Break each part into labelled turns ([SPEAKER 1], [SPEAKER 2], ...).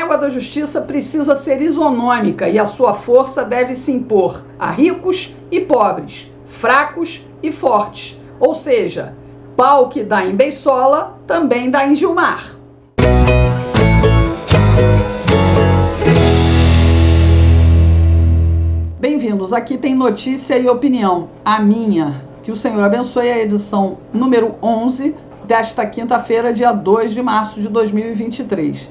[SPEAKER 1] régua da justiça precisa ser isonômica e a sua força deve se impor a ricos e pobres, fracos e fortes. Ou seja, pau que dá em Beisola também dá em Gilmar. Bem-vindos, aqui tem notícia e opinião, a minha. Que o Senhor abençoe a edição número 11 desta quinta-feira, dia 2 de março de 2023.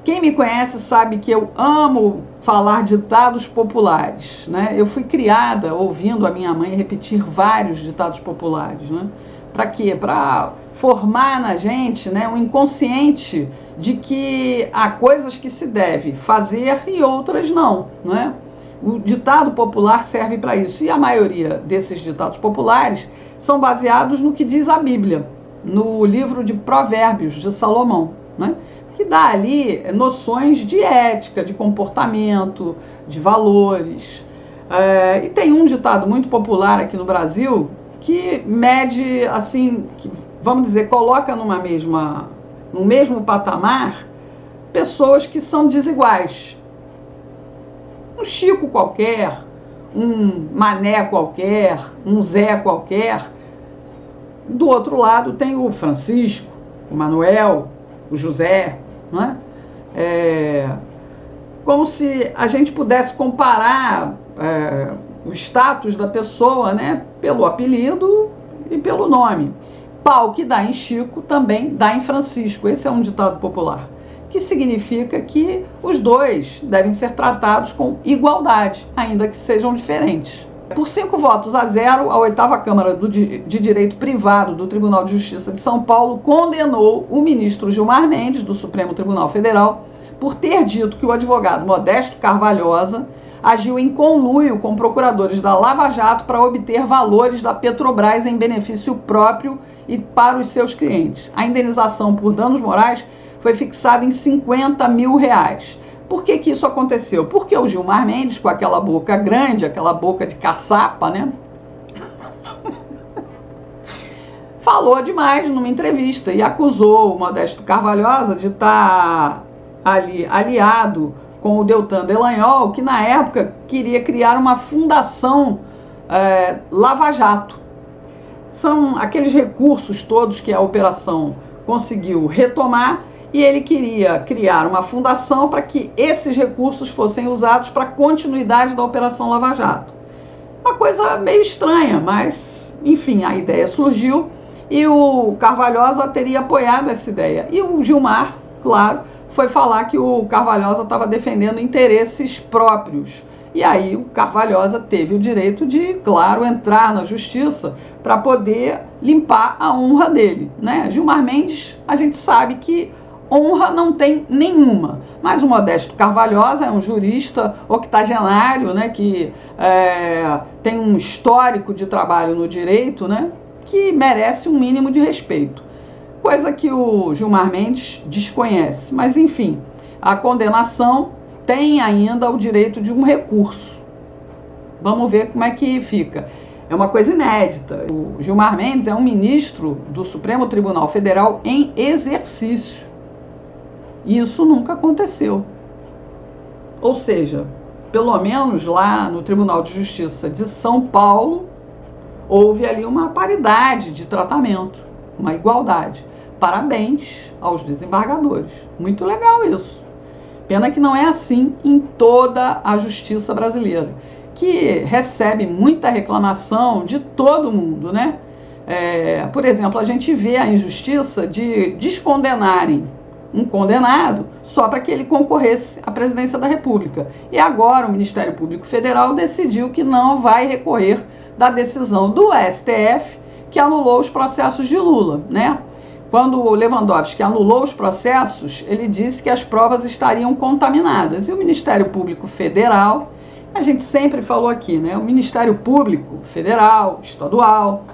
[SPEAKER 1] Quem me conhece sabe que eu amo falar ditados populares, né? Eu fui criada ouvindo a minha mãe repetir vários ditados populares, né? Para quê? Para formar na gente, né, um inconsciente de que há coisas que se deve fazer e outras não, né? O ditado popular serve para isso, e a maioria desses ditados populares são baseados no que diz a Bíblia, no livro de Provérbios de Salomão, né? Que dá ali noções de ética, de comportamento, de valores. E tem um ditado muito popular aqui no Brasil que mede, assim, que, vamos dizer, coloca no mesmo patamar pessoas que são desiguais. Um Chico qualquer, um Mané qualquer, um Zé qualquer. Do outro lado tem o Francisco, o Manuel, o José, não é? Como se a gente pudesse comparar o status da pessoa, né, pelo apelido e pelo nome. Pau que dá em Chico também dá em Francisco. Esse é um ditado popular, que significa que os dois devem ser tratados com igualdade, ainda que sejam diferentes. Por 5 votos a 0, a 8ª Câmara de Direito Privado do Tribunal de Justiça de São Paulo condenou o ministro Gilmar Mendes, do Supremo Tribunal Federal, por ter dito que o advogado Modesto Carvalhosa agiu em conluio com procuradores da Lava Jato para obter valores da Petrobras em benefício próprio e para os seus clientes. A indenização por danos morais foi fixada em R$50 mil. Por que isso aconteceu? Porque o Gilmar Mendes, com aquela boca grande, aquela boca de caçapa, né? Falou demais numa entrevista e acusou o Modesto Carvalhosa de estar ali aliado com o Deltan Dallagnol, que na época queria criar uma fundação Lava Jato. São aqueles recursos todos que a operação conseguiu retomar, e ele queria criar uma fundação para que esses recursos fossem usados para a continuidade da Operação Lava Jato. Uma coisa meio estranha, mas, enfim, a ideia surgiu e o Carvalhosa teria apoiado essa ideia. E o Gilmar, claro, foi falar que o Carvalhosa estava defendendo interesses próprios. E aí o Carvalhosa teve o direito de, claro, entrar na justiça para poder limpar a honra dele, né? Gilmar Mendes, a gente sabe que honra não tem nenhuma, mas o Modesto Carvalhosa é um jurista octogenário, né, que tem um histórico de trabalho no direito, né, que merece um mínimo de respeito, coisa que o Gilmar Mendes desconhece. Mas, enfim, a condenação tem ainda o direito de um recurso. Vamos ver como é que fica. É uma coisa inédita. O Gilmar Mendes é um ministro do Supremo Tribunal Federal em exercício. E isso nunca aconteceu. Ou seja, pelo menos lá no Tribunal de Justiça de São Paulo, houve ali uma paridade de tratamento, uma igualdade. Parabéns aos desembargadores. Muito legal isso. Pena que não é assim em toda a justiça brasileira, que recebe muita reclamação de todo mundo, né? Por exemplo, a gente vê a injustiça de descondenarem um condenado só para que ele concorresse à presidência da República. E agora o Ministério Público Federal decidiu que não vai recorrer da decisão do STF que anulou os processos de Lula, né? Quando o Lewandowski anulou os processos, ele disse que as provas estariam contaminadas. E o Ministério Público Federal, a gente sempre falou aqui, né? O Ministério Público Federal, estadual,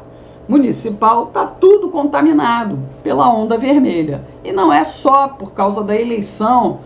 [SPEAKER 1] municipal, está tudo contaminado pela onda vermelha. E não é só por causa da eleição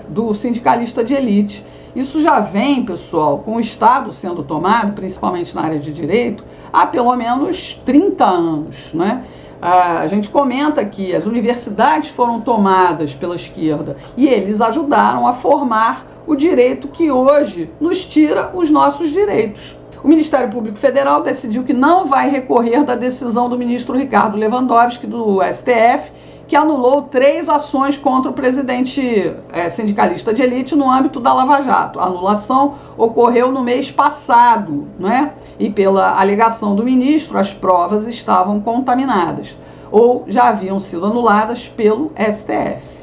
[SPEAKER 1] do sindicalista de elite. Isso já vem, pessoal, com o Estado sendo tomado, principalmente na área de direito, há pelo menos 30 anos, né? A gente comenta que as universidades foram tomadas pela esquerda e eles ajudaram a formar o direito que hoje nos tira os nossos direitos. O Ministério Público Federal decidiu que não vai recorrer da decisão do ministro Ricardo Lewandowski, do STF, que anulou 3 ações contra o presidente sindicalista de elite no âmbito da Lava Jato. A anulação ocorreu no mês passado, né? E pela alegação do ministro, as provas estavam contaminadas ou já haviam sido anuladas pelo STF.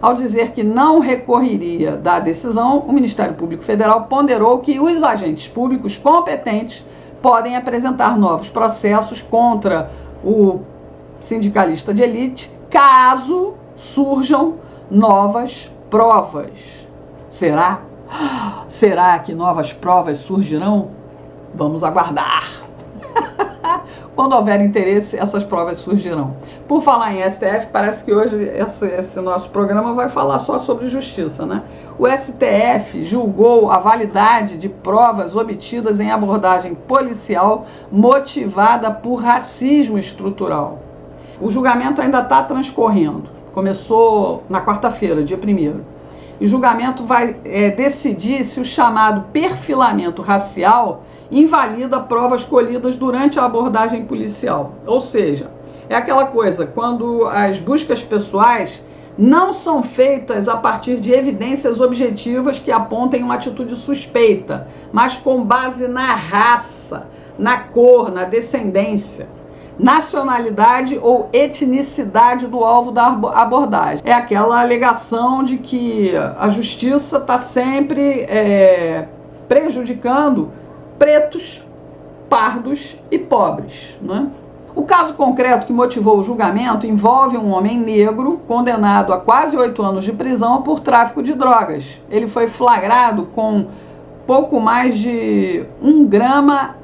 [SPEAKER 1] Ao dizer que não recorreria da decisão, o Ministério Público Federal ponderou que os agentes públicos competentes podem apresentar novos processos contra o sindicalista de elite, caso surjam novas provas. Será? Será que novas provas surgirão? Vamos aguardar. Quando houver interesse, essas provas surgirão. Por falar em STF, parece que hoje esse nosso programa vai falar só sobre justiça, né? O STF julgou a validade de provas obtidas em abordagem policial motivada por racismo estrutural. O julgamento ainda está transcorrendo. Começou na quarta-feira, dia 1º. E o julgamento vai decidir se o chamado perfilamento racial invalida provas colhidas durante a abordagem policial. Ou seja, é aquela coisa, quando as buscas pessoais não são feitas a partir de evidências objetivas que apontem uma atitude suspeita, mas com base na raça, na cor, na descendência, nacionalidade ou etnicidade do alvo da abordagem. É aquela alegação de que a justiça está sempre prejudicando pretos, pardos e pobres, né? O caso concreto que motivou o julgamento envolve um homem negro condenado a quase 8 anos de prisão por tráfico de drogas. Ele foi flagrado com pouco mais de 1,5 grama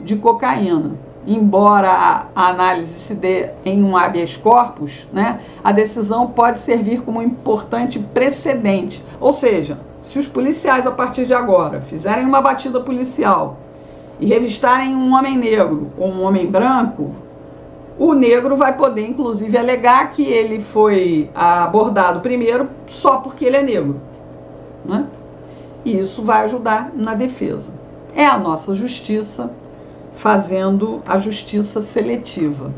[SPEAKER 1] de cocaína. Embora a análise se dê em um habeas corpus, né, a decisão pode servir como um importante precedente. Ou seja, se os policiais, a partir de agora, fizerem uma batida policial e revistarem um homem negro ou um homem branco, o negro vai poder, inclusive, alegar que ele foi abordado primeiro só porque ele é negro, né? E isso vai ajudar na defesa. É a nossa justiça fazendo a justiça seletiva.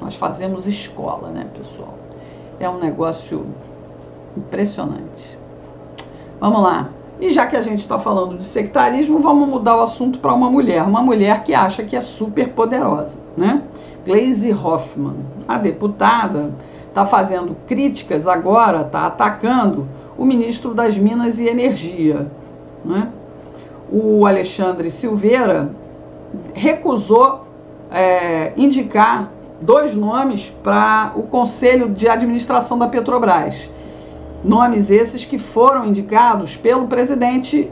[SPEAKER 1] Nós fazemos escola, né, pessoal? É um negócio impressionante. Vamos lá. E já que a gente está falando de sectarismo, vamos mudar o assunto para uma mulher que acha que é super poderosa, né? Gleisi Hoffmann, a deputada, está fazendo críticas agora, está atacando o ministro das Minas e Energia, né? O Alexandre Silveira recusou indicar 2 nomes para o Conselho de Administração da Petrobras. Nomes esses que foram indicados pelo presidente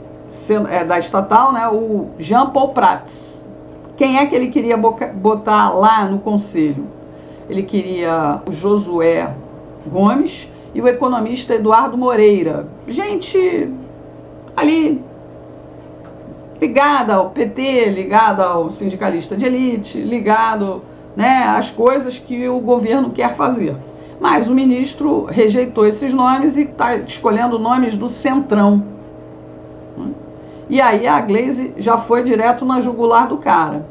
[SPEAKER 1] da estatal, né, o Jean Paul Prats. Quem é que ele queria botar lá no conselho? Ele queria o Josué Gomes e o economista Eduardo Moreira. Gente ali ligada ao PT, ligada ao sindicalista de elite, ligado, né, às coisas que o governo quer fazer. Mas o ministro rejeitou esses nomes e está escolhendo nomes do centrão. E aí a Gleisi já foi direto na jugular do cara.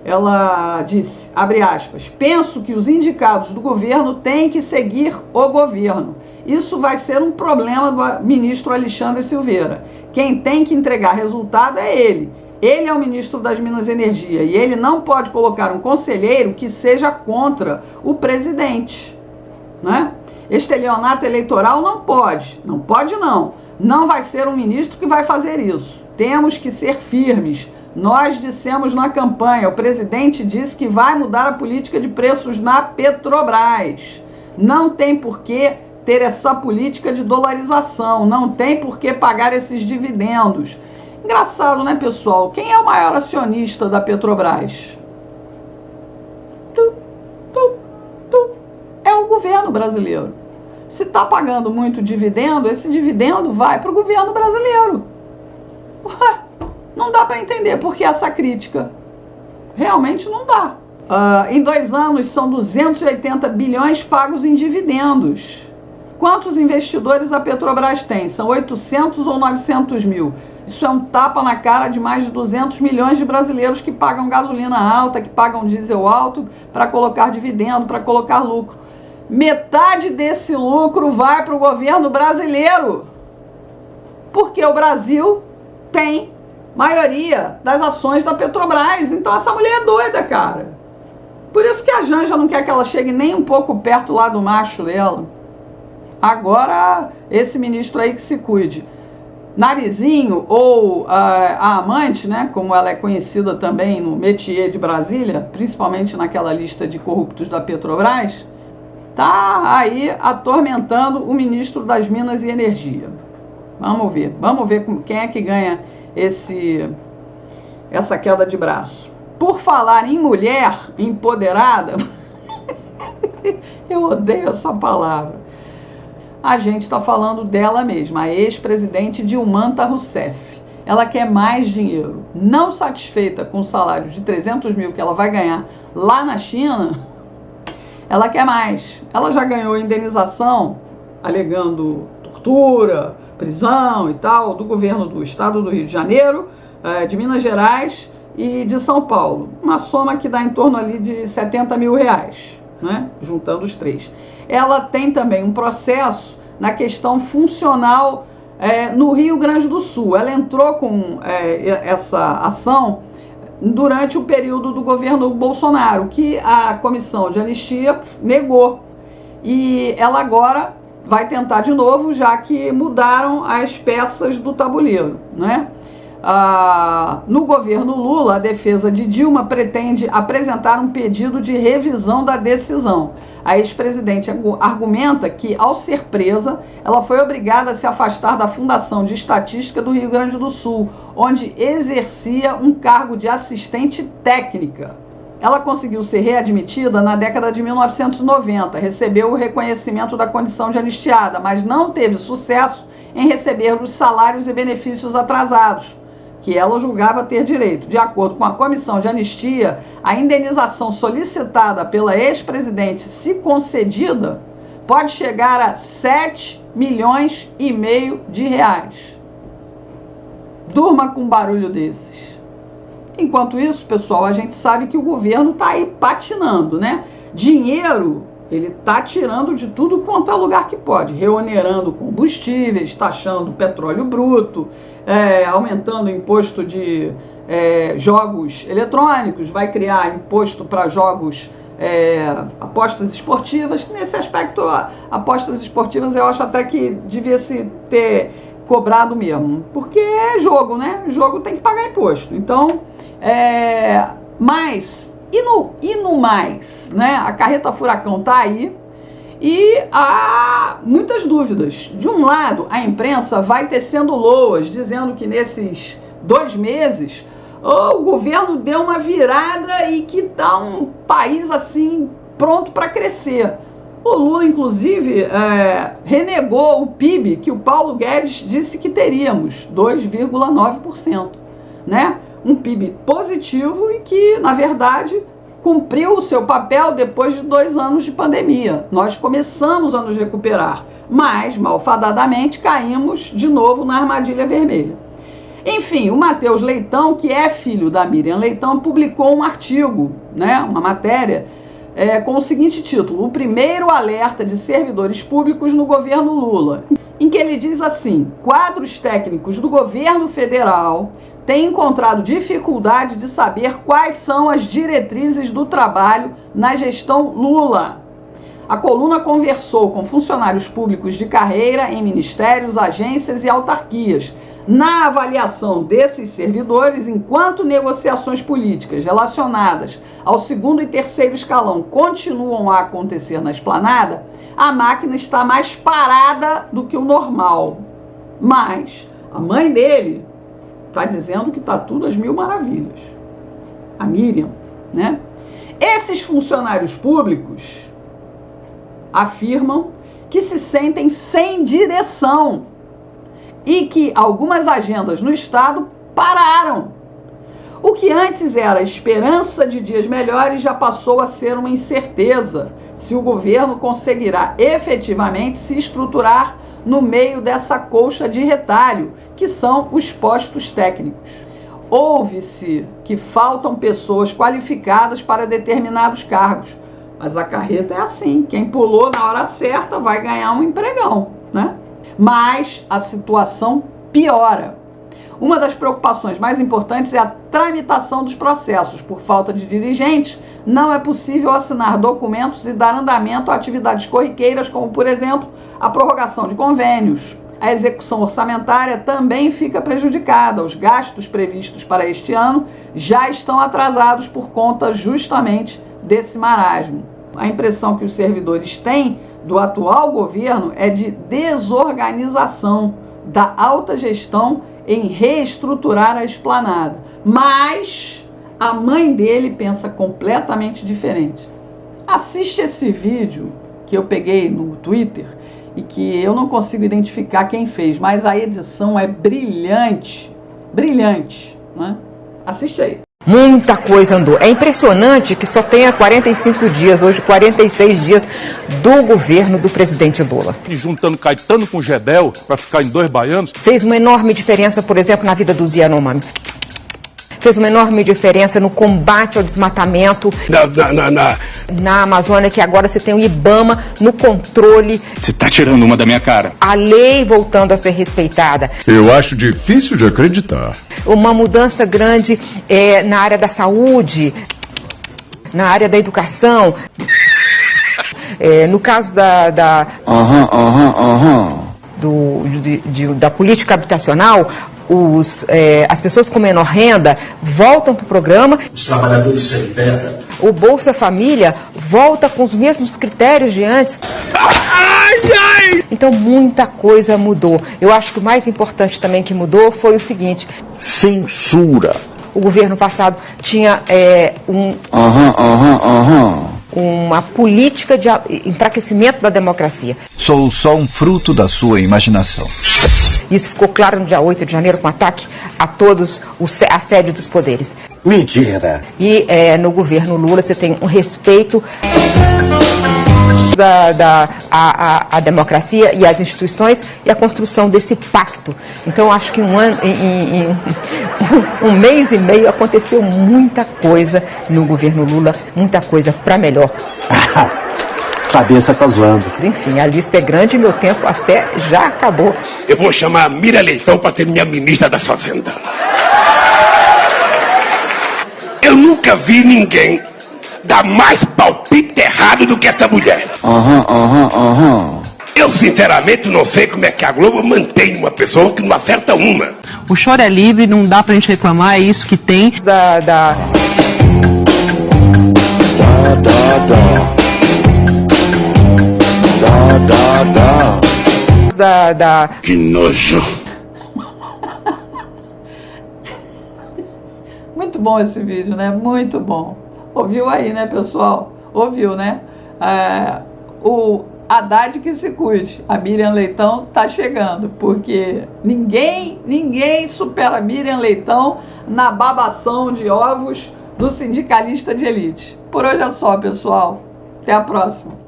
[SPEAKER 1] Ela disse, abre aspas, penso que os indicados do governo têm que seguir o governo. Isso vai ser um problema do ministro Alexandre Silveira. Quem tem que entregar resultado é ele. Ele é o ministro das Minas e Energia e ele não pode colocar um conselheiro que seja contra o presidente, né? Estelionato eleitoral não pode. Não vai ser um ministro que vai fazer isso. Temos que ser firmes. Nós dissemos na campanha, o presidente disse que vai mudar a política de preços na Petrobras. Não tem por que ter essa política de dolarização, não tem por que pagar esses dividendos. Engraçado, né, pessoal? Quem é o maior acionista da Petrobras? É o governo brasileiro. Se está pagando muito dividendo, esse dividendo vai para o governo brasileiro. Ué, não dá para entender por que essa crítica. Realmente não dá. Em 2 anos, são 280 bilhões pagos em dividendos. Quantos investidores a Petrobras tem? São 800 ou 900 mil. Isso é um tapa na cara de mais de 200 milhões de brasileiros que pagam gasolina alta, que pagam diesel alto para colocar dividendo, para colocar lucro. Metade desse lucro vai para o governo brasileiro, porque o Brasil tem maioria das ações da Petrobras. Então essa mulher é doida, cara. Por isso que a Janja não quer que ela chegue nem um pouco perto lá do macho dela. Agora, esse ministro aí que se cuide. Narizinho, ou a amante, né, como ela é conhecida também no métier de Brasília, principalmente naquela lista de corruptos da Petrobras, tá aí atormentando o ministro das Minas e Energia. Vamos ver quem é que ganha essa queda de braço. Por falar em mulher empoderada, eu odeio essa palavra. A gente está falando dela mesma, a ex-presidente Dilma Rousseff. Ela quer mais dinheiro. Não satisfeita com o salário de 300 mil que ela vai ganhar lá na China, ela quer mais. Ela já ganhou indenização, alegando tortura, prisão e tal, do governo do estado do Rio de Janeiro, de Minas Gerais e de São Paulo. Uma soma que dá em torno ali de 70 mil reais, né? Juntando os três. Ela tem também um processo na questão funcional no Rio Grande do Sul. Ela entrou com essa ação durante o período do governo Bolsonaro, que a comissão de anistia negou. E ela agora vai tentar de novo, já que mudaram as peças do tabuleiro, né? No governo Lula, a defesa de Dilma pretende apresentar um pedido de revisão da decisão. A ex-presidente argumenta que, ao ser presa, ela foi obrigada a se afastar da Fundação de Estatística do Rio Grande do Sul, onde exercia um cargo de assistente técnica. Ela conseguiu ser readmitida na década de 1990, recebeu o reconhecimento da condição de anistiada, mas não teve sucesso em receber os salários e benefícios atrasados que ela julgava ter direito. De acordo com a comissão de anistia, a indenização solicitada pela ex-presidente, se concedida, pode chegar a 7,5 milhões de reais. Durma com um barulho desses. Enquanto isso, pessoal, a gente sabe que o governo está aí patinando, né? Dinheiro, ele está tirando de tudo quanto é lugar que pode, reonerando combustíveis, taxando petróleo bruto, aumentando o imposto de jogos eletrônicos, vai criar imposto para jogos, apostas esportivas. Nesse aspecto, apostas esportivas eu acho até que devia se ter cobrado mesmo, porque é jogo, né? Jogo tem que pagar imposto. Então, mas... E no mais, né? A carreta furacão está aí e há muitas dúvidas. De um lado, a imprensa vai tecendo loas, dizendo que nesses 2 meses o governo deu uma virada e que está um país assim pronto para crescer. O Lula, inclusive, renegou o PIB que o Paulo Guedes disse que teríamos, 2,9%, né? Um PIB positivo e que, na verdade, cumpriu o seu papel depois de 2 anos de pandemia. Nós começamos a nos recuperar, mas, malfadadamente, caímos de novo na armadilha vermelha. Enfim, o Matheus Leitão, que é filho da Miriam Leitão, publicou um artigo, né, uma matéria, com o seguinte título: O primeiro alerta de servidores públicos no governo Lula, em que ele diz assim: quadros técnicos do governo federal têm encontrado dificuldade de saber quais são as diretrizes do trabalho na gestão Lula. A coluna conversou com funcionários públicos de carreira em ministérios, agências e autarquias. Na avaliação desses servidores, enquanto negociações políticas relacionadas ao 2º e 3º escalão continuam a acontecer na esplanada, a máquina está mais parada do que o normal. Mas a mãe dele está dizendo que está tudo às mil maravilhas. A Miriam, né? Esses funcionários públicos afirmam que se sentem sem direção e que algumas agendas no Estado pararam. O que antes era esperança de dias melhores já passou a ser uma incerteza se o governo conseguirá efetivamente se estruturar no meio dessa colcha de retalho, que são os postos técnicos. Ouve-se que faltam pessoas qualificadas para determinados cargos, mas a carreta é assim, quem pulou na hora certa vai ganhar um empregão, né? Mas a situação piora. Uma das preocupações mais importantes é a tramitação dos processos. Por falta de dirigentes, não é possível assinar documentos e dar andamento a atividades corriqueiras, como, por exemplo, a prorrogação de convênios. A execução orçamentária também fica prejudicada. Os gastos previstos para este ano já estão atrasados por conta justamente desse marasmo. A impressão que os servidores têm do atual governo é de desorganização, da alta gestão em reestruturar a esplanada. Mas a mãe dele pensa completamente diferente. Assiste esse vídeo que eu peguei no Twitter e que eu não consigo identificar quem fez, mas a edição é brilhante, brilhante, né? Assiste aí.
[SPEAKER 2] Muita coisa andou. É impressionante que só tenha 45 dias, hoje 46 dias, do governo do presidente Lula.
[SPEAKER 3] E juntando Caetano com Gedel para ficar em 2 baianos.
[SPEAKER 2] Fez uma enorme diferença, por exemplo, na vida dos Yanomami. Fez uma enorme diferença no combate ao desmatamento na Amazônia, que agora você tem o IBAMA no controle.
[SPEAKER 4] Você está tirando uma da minha cara.
[SPEAKER 2] A lei voltando a ser respeitada.
[SPEAKER 5] Eu acho difícil de acreditar.
[SPEAKER 2] Uma mudança grande na área da saúde, na área da educação. No caso da política habitacional, as pessoas com menor renda voltam para o programa.
[SPEAKER 6] Os trabalhadores sem terra.
[SPEAKER 2] O Bolsa Família volta com os mesmos critérios de antes. Então muita coisa mudou. Eu acho que o mais importante também que mudou foi o seguinte:
[SPEAKER 6] censura.
[SPEAKER 2] O governo passado tinha uma política de enfraquecimento da democracia.
[SPEAKER 4] Sou só um fruto da sua imaginação.
[SPEAKER 2] Isso ficou claro no dia 8 de janeiro, com ataque a todos os assédio dos poderes.
[SPEAKER 6] Mentira!
[SPEAKER 2] E no governo Lula você tem um respeito à democracia e às instituições e a construção desse pacto. Então acho que em um mês e meio aconteceu muita coisa no governo Lula, muita coisa para melhor.
[SPEAKER 6] Cabeça tá zoando.
[SPEAKER 2] Enfim, a lista é grande e meu tempo até já acabou.
[SPEAKER 7] Eu vou chamar a Miriam Leitão para ser minha ministra da Fazenda. Eu nunca vi ninguém dar mais palpite errado do que essa mulher. Eu, sinceramente, não sei como é que a Globo mantém uma pessoa que não acerta uma.
[SPEAKER 8] O choro é livre, não dá pra gente reclamar, é isso que tem.
[SPEAKER 7] Que nojo.
[SPEAKER 1] Muito bom esse vídeo, né? Muito bom. Ouviu aí, né, pessoal? Ouviu, né? O Haddad que se cuide. A Miriam Leitão tá chegando, porque ninguém supera a Miriam Leitão na babação de ovos do sindicalista de elite. Por hoje é só, pessoal. Até a próxima.